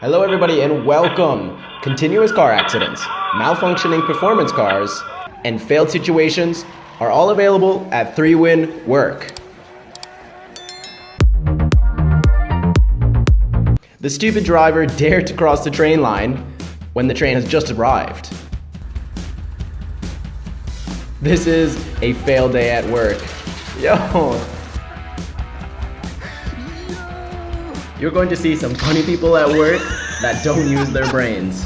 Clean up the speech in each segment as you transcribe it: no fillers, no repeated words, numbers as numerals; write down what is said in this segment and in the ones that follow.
Hello everybody and welcome! Continuous car accidents, malfunctioning performance cars, and failed situations are all available at 3Win Work. The stupid driver dared to cross the train line when the train has just arrived. This is a failed day at work. Yo! You're going to see some funny people at work that don't use their brains.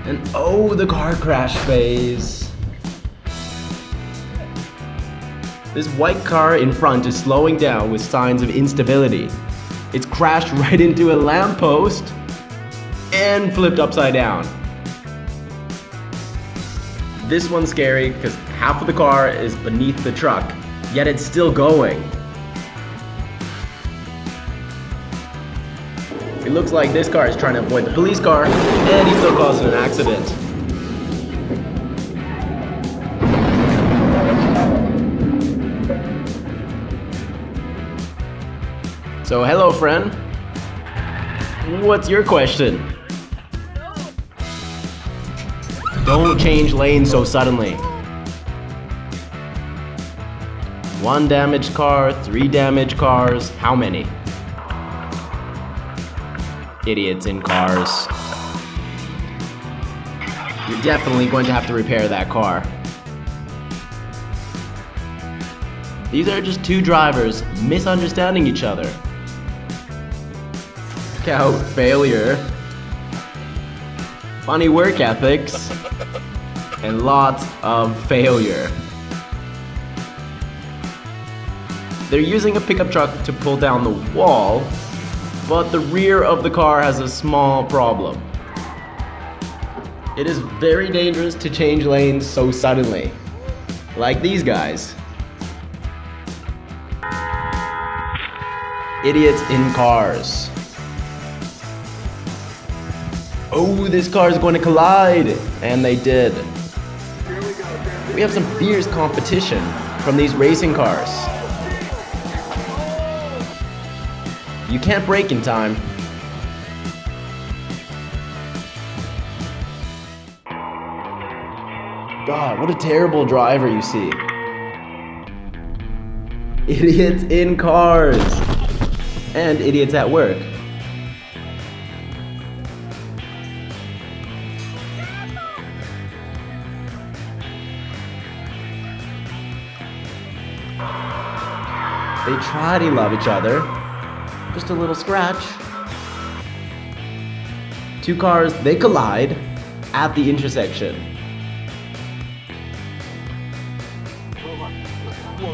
And oh, the car crash phase. This white car in front is slowing down with signs of instability. It's crashed right into a lamppost and flipped upside down. This one's scary because half of the car is beneath the truck, yet it's still going. It looks like this car is trying to avoid the police car, and he still caused an accident. So hello friend, what's your question? Don't change lanes so suddenly. 1 damaged car, 3 damaged cars, how many? Idiots in cars. You're definitely going to have to repair that car. These are just two drivers misunderstanding each other. Scout failure, funny work ethics, and lots of failure. They're using a pickup truck to pull down the wall, but the rear of the car has a small problem. It is very dangerous to change lanes so suddenly, like these guys. Idiots in cars. Oh, this car is going to collide! And they did. We have some fierce competition from these racing cars. You can't brake in time. God, what a terrible driver you see. Idiots in cars. And idiots at work. They try to love each other. Just a little scratch. Two cars, they collide at the intersection.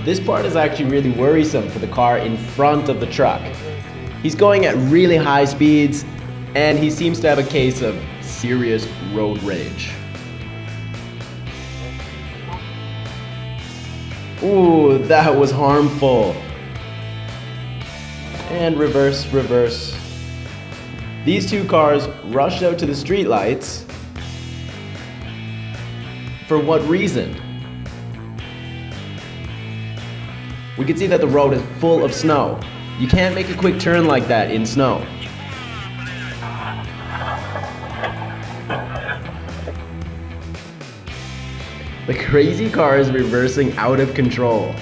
This part is actually really worrisome for the car in front of the truck. He's going at really high speeds, and he seems to have a case of serious road rage. Ooh, that was harmful. And reverse, reverse. These two cars rushed out to the streetlights. For what reason? We can see that the road is full of snow. You can't make a quick turn like that in snow. The crazy car is reversing out of control.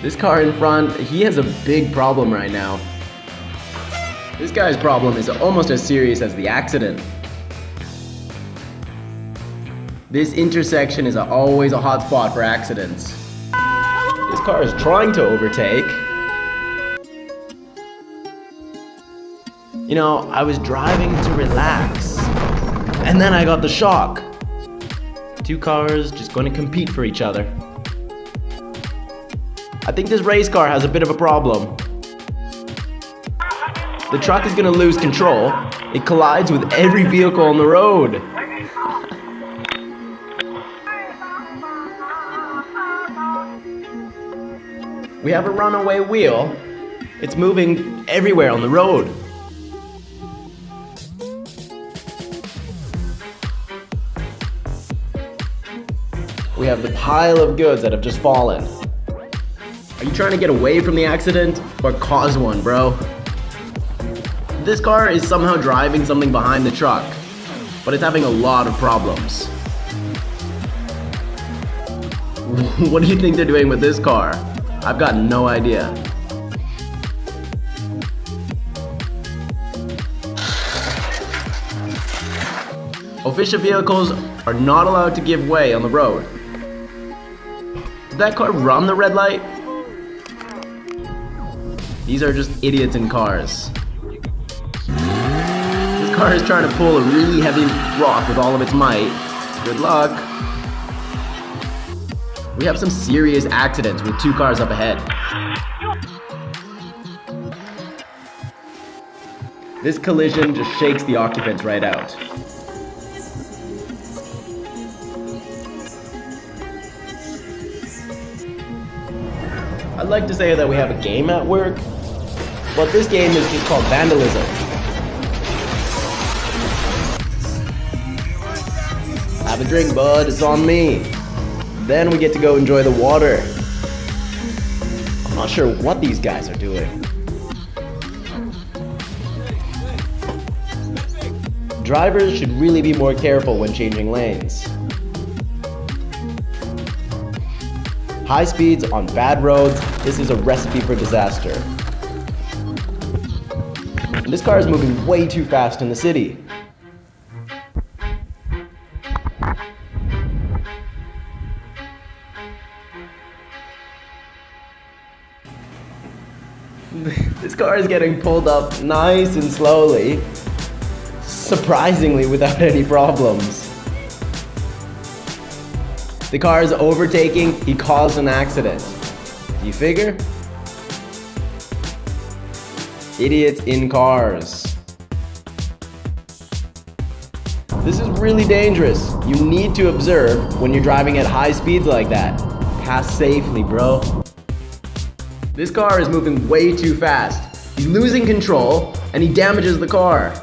This car in front, he has a big problem right now. This guy's problem is almost as serious as the accident. This intersection is always a hot spot for accidents. This car is trying to overtake. You know, I was driving to relax, and then I got the shock. Two cars just going to compete for each other. I think this race car has a bit of a problem. The truck is going to lose control. It collides with every vehicle on the road. We have a runaway wheel. It's moving everywhere on the road. We have the pile of goods that have just fallen. Are you trying to get away from the accident or cause one, bro? This car is somehow driving something behind the truck, but it's having a lot of problems. What do you think they're doing with this car? I've got no idea. Official vehicles are not allowed to give way on the road. Did that car run the red light? These are just idiots in cars. This car is trying to pull a really heavy rock with all of its might. Good luck. We have some serious accidents with 2 cars up ahead. This collision just shakes the occupants right out. I'd like to say that we have a game at work, but this game is just called vandalism. Have a drink, bud, it's on me. Then we get to go enjoy the water. I'm not sure what these guys are doing. Drivers should really be more careful when changing lanes. High speeds on bad roads, this is a recipe for disaster. And this car is moving way too fast in the city. This car is getting pulled up nice and slowly, surprisingly without any problems. The car is overtaking, he caused an accident. Do you figure? Idiots in cars. This is really dangerous. You need to observe when you're driving at high speeds like that. Pass safely, bro. This car is moving way too fast. He's losing control and he damages the car.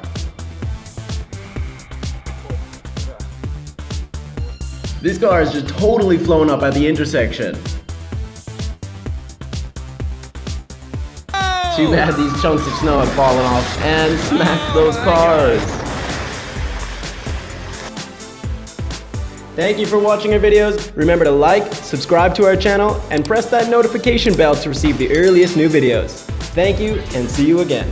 This car is just totally flown up at the intersection. Too bad these chunks of snow have fallen off and smacked those cars. Thank you for watching our videos. Remember to like, subscribe to our channel, and press that notification bell to receive the earliest new videos. Thank you, and see you again.